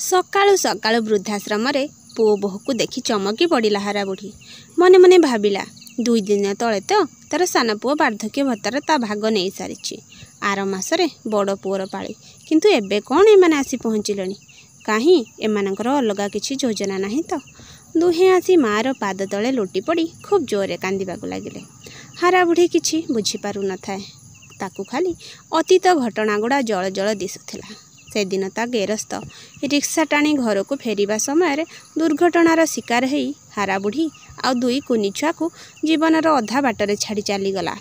सकाळु सकाळु वृद्धाश्रम रे पुओ बोहू को देखी चमकी पड़ा हारा बुढ़ी मने मने भाविला 2 दिन तले तो तार सान पुओ वार्धक्य भत्तार ता भाग नहीं सारी आर मासरे बड़ पुओर पाली किंतु एबे कौन एमाने आसी पहुँचले कहीं एमानकर अलगा किछि योजना नहीं तो दुहे आसी मार पाद तले लोटी पड़ी खूब जोरे कांदिबाक लगिले। हारा बुढ़ी किछि बुझी पारु न थाए ताकू खाली अतीत घटना गुड़ा जल जल दिशुला। से दिन ता गेरस्थ रिक्शा टाणी घर को फेरिबा समय दुर्घटनार शिकार हो हारा बुढ़ी आ 2 कुनी छुआ को जीवनर अधा बाटरे छाड़ी चलीगला।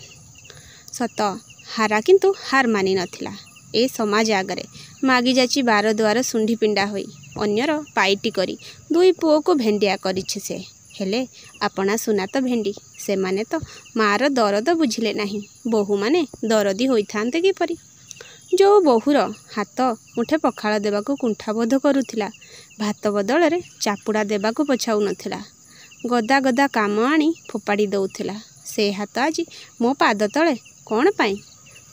सत हारा किंतु हार मानि नथिला। ए समाज आगरे मागी जाची 12 द्वार सुंढी पिंडा होई अन्यर पाइटी करी 2 पुओ को भेंडिया करिछे से हेले अपना सुना तो भेंडी से माने तो मार दरद बुझिले नहीं बोहू माने दरदी होइथांते किपरि। जो बोहूर हाथ मुठे पखाल देवाको कुंठाबोध करुथिला भात बदल रे चापुड़ा देवाको पछाउ नथिला गदा गदा काम आनी फोपाड़ी दउथिला। से हाथ आज मो पाद तले कौन पाई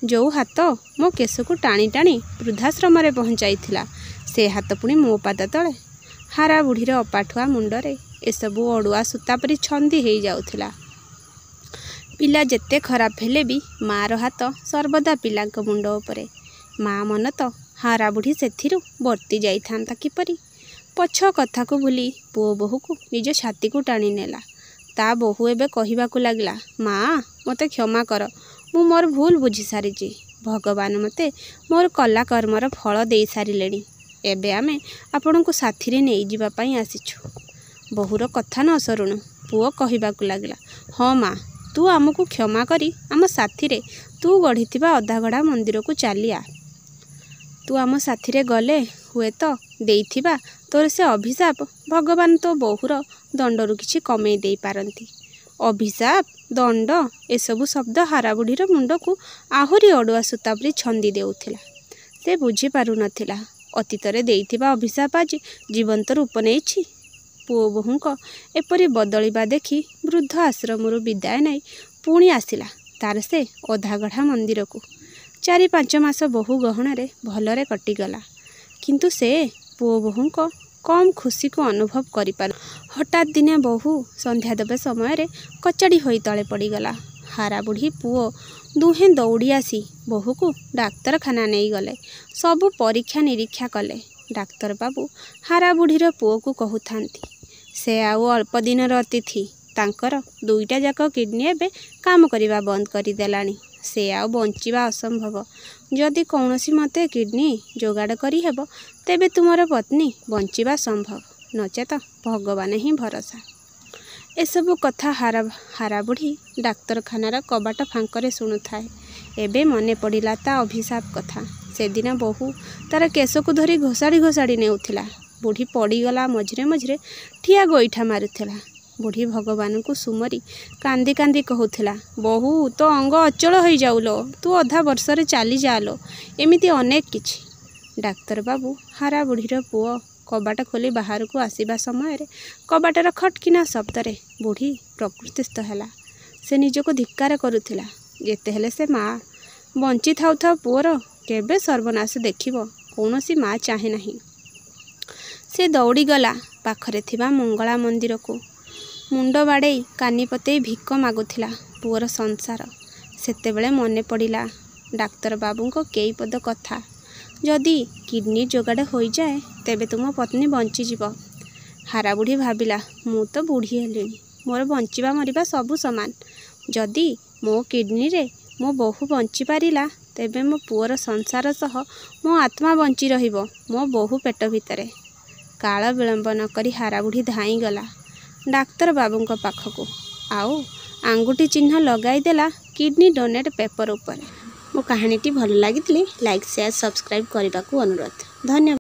जो हाथ मो केश को टाणी टाणी वृद्धाश्रम रे पहुँचाइथिला से हाथ पुणी मो पाद तले। हारा बुढ़ीर अपाठुआ मुंडरे एसबू अड़ुआ सूता परी छंदी हो जाउथिला। पिला जेते खराब हेले भी मार हाथ सर्वदा पिला मुंड उपरे माँ मन तो हारा बुढ़ी सेथिरु बर्ती जाइथांता किपरि। पछ कथा को भूली पुओ बोहू को निज छाती को टाणी नेला। ता बोहू एबे कहिबाकु लागला माँ मते क्षमा कर मु मोर भूल बुझी सारिची भगवान मते मोर कला कर्मर फल दे सारिलेनी एबे आमे आपन को साथी रे नै जिबा पई आसीछु। बोहूर कथा न सरुणु पुओ कहिबाकु लागला हाँ माँ तू आमको क्षमा करी आम साथी रे तू गढ़ी अधागढ़ा मंदिर को चलिया तू आम साथी रे गले हुए तो देइथिबा तोर से अभिशाप भगवान तो बोहूर दंडरू किछि कमे दे पारंती। अभिशाप दंड एसबू शब्द हारा बुढ़ीर मुंड को आहुरी अड़ुआ सूता परी छंदी देउथिला। से बुझी पारु नथिला अतीत रे देइथिबा अभिशाप आज जीवंत रूप नेछि। पुओ बोहूक एपरी बदलिबा देखी वृद्ध आश्रम विदाय नहीं पुणी आसिला तार से अधागढ़ा मंदिर को 4-5 मास बहु गहना रे भलरे कटिगला किंतु से पुओ बोहूक कम खुशी को अनुभव करि पार। हठात दिने बहु संध्या देवे समय रे कचाड़ी होई तले पड़ीगला। हारा बुढ़ी पुओ दुहे दौड़ी आसी बहु को डाक्तरखाना नहीं गले सबू परीक्षा निरीक्षा कले। डाक्तर बाबू हारा बुढ़ीर पुओ को कहूथांती से आउ अल्प दिनर अतिथि तांकर 2टा जाक किडनी एबे काम करिबा बंद करि देलानी से आउ बंचिबा असंभव जदि कौनसी मते किडनी जोगाड़ करी हेबो तेबे तुमर पत्नी बंचिबा संभव नचेत भगवान ही भरोसा। एसबू कथा हारा बुढ़ी डाक्तरखानार कबाट फांकरे शुणु थाए। एबे मने पड़िला ता अभिशाप कथा। से दिन बहु तार केश को धरी घोषाड़ी घोषाड़ी नेउथिला। बुढ़ी पड़ीगला मझिरे मझिरे ठिया गोईठा मारुथिला। बुढ़ी भगवान को सुमरी कांदी कांदी कहूथिला बहु तो अंग अचल हो जाउलो तू अधा वर्ष रे चली जालो एमिति अनेक किछि। डाक्तर बाबू हारा बुढ़ीर पुओ कबाट खोली बाहर को आसीबा समय रे कबाटर खटकिना शब्द रे बुढ़ी प्रकृतिस्थ हैला। से निजको धिक्कार करुथिला जेते हेले से माँ बंची थाउ थाउ पुओर केबे सर्वनाश देखिबो कौनसी माँ चाहे नहीं। से दौड़ी गला पाखरे थिबा मंगला मंदिर को मुंड बाड़े कानी पते भिक मागुथिला पुओर संसार। सेतेबेले मने पड़िला डाक्तर बाबू को कई पद कथा जदि किडनी जोगाड़ हो जाए तेबे तुम पत्नी बंची जीव। हारा बुढ़ी भाविला मु तो बुढ़ी हेलिनी मोर बंचिबा मरिबा सबू समान जदि मो किडनी रे मो बहु बंची पारिला तेबे मो पुओर संसार सह मो आत्मा बंची रहिबो मो बहु पेट भितरे। काल विलंब न करी हारा बुढ़ी धाई गला डाक्तर बाबू पाखक आउ आंगुठी चिन्ह लगाई देला किडनी डोनेट पेपर उपरे। मो कहानीटी भल लगी लाइक शेयर सब्सक्राइब करने को अनुरोध। धन्यवाद।